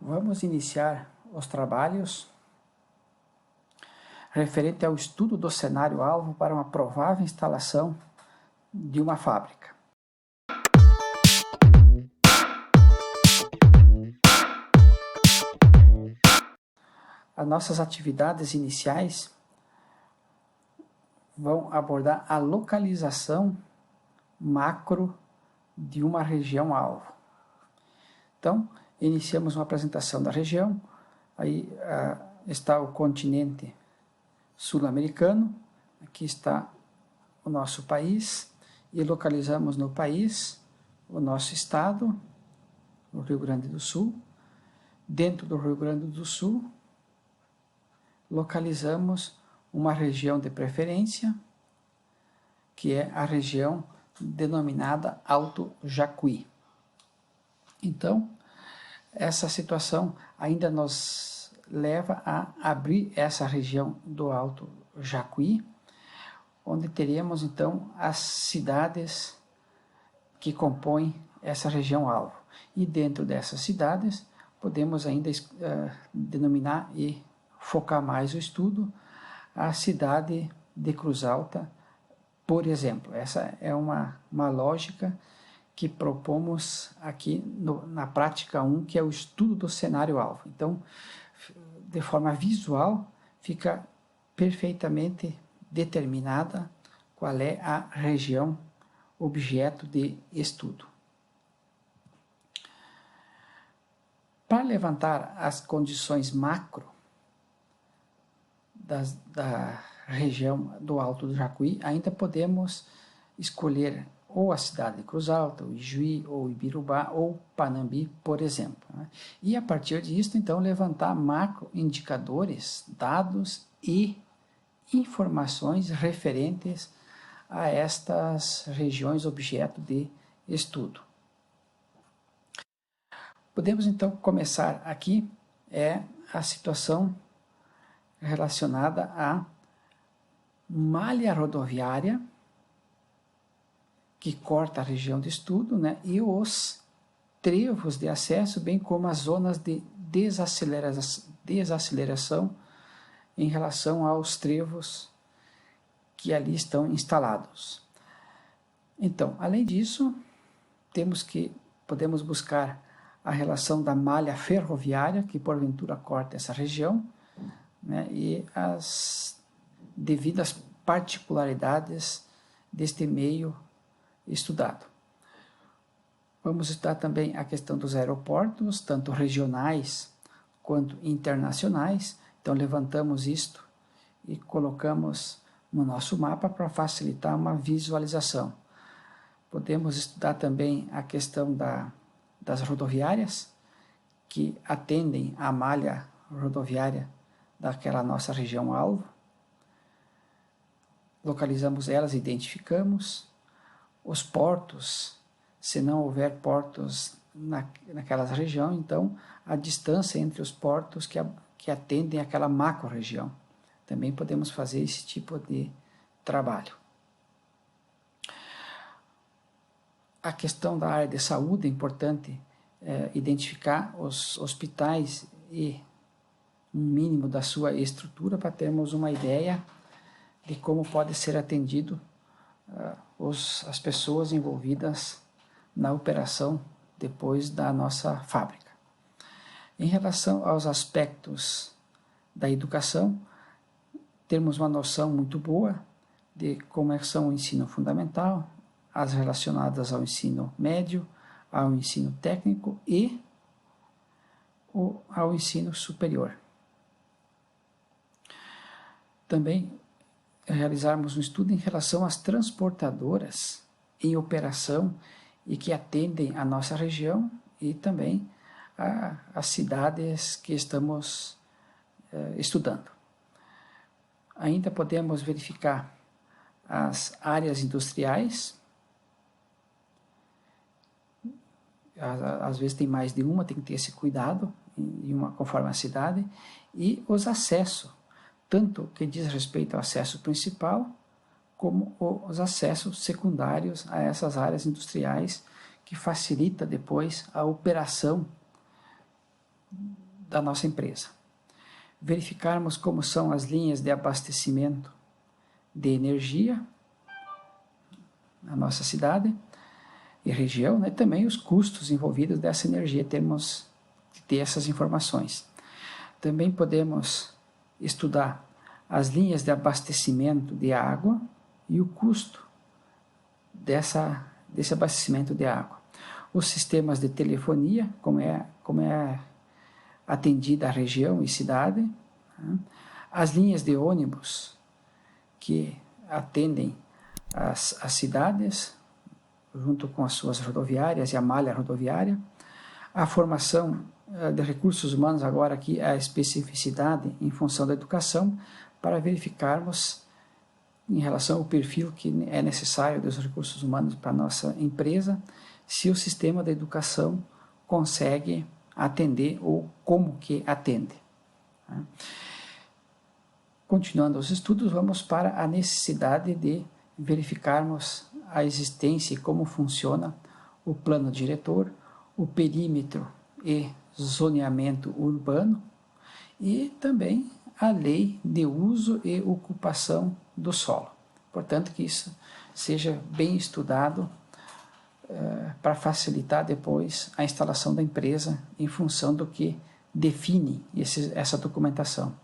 Vamos iniciar os trabalhos referente ao estudo do cenário-alvo para uma provável instalação de uma fábrica. As nossas atividades iniciais vão abordar a localização macro de uma região-alvo. Então, iniciamos uma apresentação da região. Aí está o continente sul-americano, aqui está o nosso país, e localizamos no país o nosso estado, o Rio Grande do Sul. Dentro do Rio Grande do Sul, localizamos uma região de preferência, que é a região denominada Alto Jacuí. Então, essa situação ainda nos leva a abrir essa região do Alto Jacuí, onde teremos então as cidades que compõem essa região-alvo. E dentro dessas cidades, podemos ainda denominar e focar mais o estudo a cidade de Cruz Alta, por exemplo. Essa é uma lógica que propomos aqui na prática 1, que é o estudo do cenário-alvo. Então, de forma visual, fica perfeitamente determinada qual é a região objeto de estudo. Para levantar as condições macro da região do Alto do Jacuí, ainda podemos escolher ou a cidade de Cruz Alta, ou Ijuí, ou Ibirubá, ou Panambi, por exemplo. E a partir disso, então, levantar macro indicadores, dados e informações referentes a estas regiões objeto de estudo. Podemos, então, começar aqui a situação relacionada à malha rodoviária, que corta a região de estudo, e os trevos de acesso, bem como as zonas de desaceleração em relação aos trevos que ali estão instalados. Então, além disso, podemos buscar a relação da malha ferroviária, que porventura corta essa região, e as devidas particularidades deste meio estudado. Vamos estudar também a questão dos aeroportos, tanto regionais quanto internacionais. Então, levantamos isto e colocamos no nosso mapa para facilitar uma visualização. Podemos estudar também a questão das rodoviárias, que atendem à malha rodoviária daquela nossa região-alvo. Localizamos elas, identificamos. Os portos, se não houver portos naquela região, então a distância entre os portos que atendem aquela macro-região. Também podemos fazer esse tipo de trabalho. A questão da área de saúde é importante identificar os hospitais e um mínimo da sua estrutura para termos uma ideia de como pode ser atendido as pessoas envolvidas na operação depois da nossa fábrica. Em relação aos aspectos da educação, temos uma noção muito boa de como são o ensino fundamental, as relacionadas ao ensino médio, ao ensino técnico e ao ensino superior. Também realizarmos um estudo em relação às transportadoras em operação e que atendem a nossa região e também as cidades que estamos estudando. Ainda podemos verificar as áreas industriais. Às vezes tem mais de uma, tem que ter esse cuidado conforme a cidade, e os acessos, tanto que diz respeito ao acesso principal, como os acessos secundários a essas áreas industriais, que facilita depois a operação da nossa empresa. Verificarmos como são as linhas de abastecimento de energia na nossa cidade e região, né? Também os custos envolvidos dessa energia, temos que ter essas informações. Também podemos estudar as linhas de abastecimento de água e o custo desse abastecimento de água. Os sistemas de telefonia, como é atendida a região e cidade, né? As linhas de ônibus que atendem as cidades, junto com as suas rodoviárias e a malha rodoviária, a formação de recursos humanos, agora aqui a especificidade em função da educação, para verificarmos em relação ao perfil que é necessário dos recursos humanos para a nossa empresa, se o sistema da educação consegue atender ou como que atende. Continuando os estudos, vamos para a necessidade de verificarmos a existência e como funciona o plano diretor, o perímetro e zoneamento urbano e também a lei de uso e ocupação do solo. Portanto, que isso seja bem estudado para facilitar depois a instalação da empresa em função do que define essa documentação.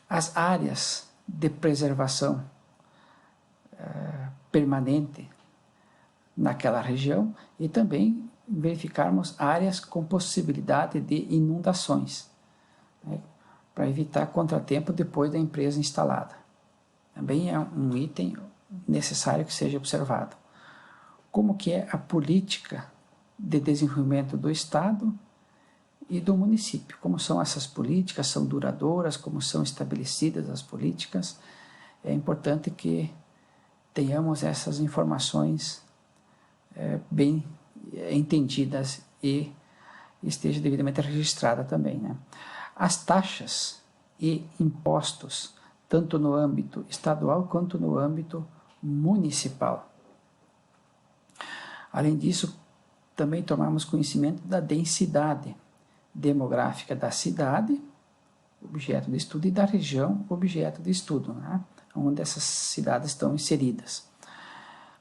As áreas de preservação permanente naquela região e também verificarmos áreas com possibilidade de inundações, né, para evitar contratempo depois da empresa instalada. Também é um item necessário que seja observado. Como que é a política de desenvolvimento do Estado e do município? Como são essas políticas? São duradouras? Como são estabelecidas as políticas? É importante que tenhamos essas informações bem entendidas e esteja devidamente registrada também, né? As taxas e impostos, tanto no âmbito estadual quanto no âmbito municipal. Além disso, também tomamos conhecimento da densidade demográfica da cidade, objeto de estudo, e da região, objeto de estudo, né, onde essas cidades estão inseridas.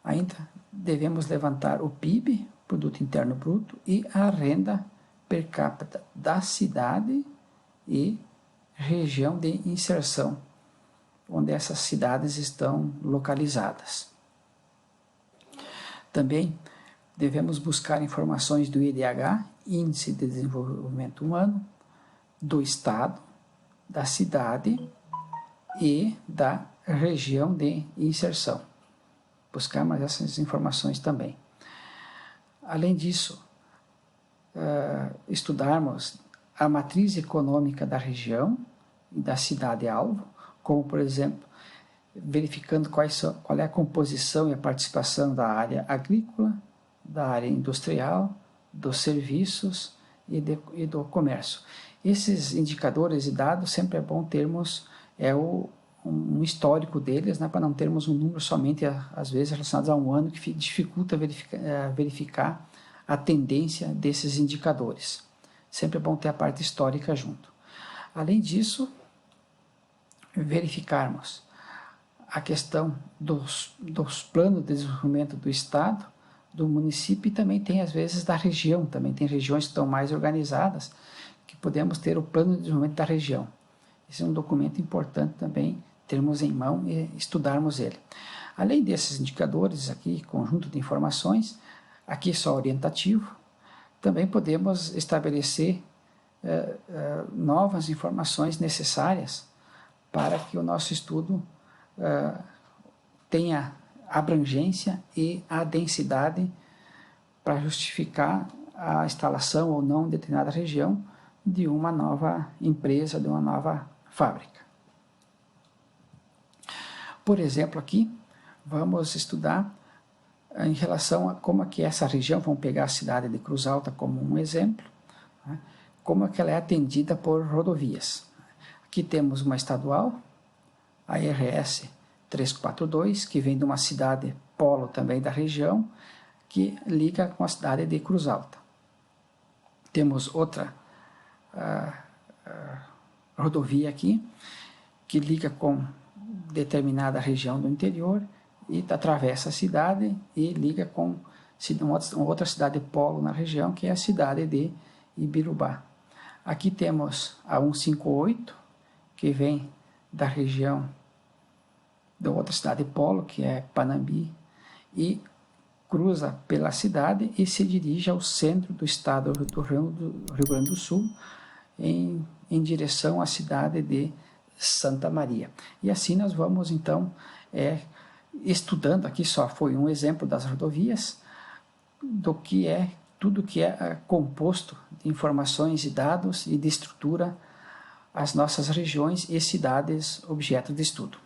Ainda devemos levantar o PIB, Produto Interno Bruto, e a renda per capita da cidade e região de inserção, onde essas cidades estão localizadas. Também devemos buscar informações do IDH, Índice de Desenvolvimento Humano, do Estado, da cidade e da região de inserção. Buscar mais essas informações também. Além disso, estudarmos a matriz econômica da região e da cidade-alvo, como, por exemplo, verificando qual é a composição e a participação da área agrícola, da área industrial, dos serviços e do comércio. Esses indicadores e dados sempre é bom termos um histórico deles, né, para não termos um número somente, às vezes, relacionado a um ano, que dificulta verificar a tendência desses indicadores. Sempre é bom ter a parte histórica junto. Além disso, verificarmos a questão dos planos de desenvolvimento do Estado, do município, e também tem, às vezes, da região. Também tem regiões que estão mais organizadas, que podemos ter o plano de desenvolvimento da região. Esse é um documento importante também, termos em mão e estudarmos ele. Além desses indicadores aqui, conjunto de informações, aqui só orientativo, também podemos estabelecer novas informações necessárias para que o nosso estudo tenha abrangência e a densidade para justificar a instalação ou não em determinada região de uma nova empresa, de uma nova fábrica. Por exemplo, aqui vamos estudar em relação a como é que essa região, vamos pegar a cidade de Cruz Alta como um exemplo, né, como é que ela é atendida por rodovias. Aqui temos uma estadual, a RS 342, que vem de uma cidade polo também da região, que liga com a cidade de Cruz Alta. Temos outra rodovia aqui, que liga com determinada região do interior e atravessa a cidade e liga com uma outra cidade polo na região, que é a cidade de Ibirubá. Aqui temos a 158, que vem da região da outra cidade polo, que é Panambi, e cruza pela cidade e se dirige ao centro do estado do Rio Grande do Sul, em direção à cidade de Santa Maria. E assim nós vamos, então, estudando, aqui só foi um exemplo das rodovias, do que é tudo que é composto de informações e dados e de estrutura as nossas regiões e cidades objeto de estudo.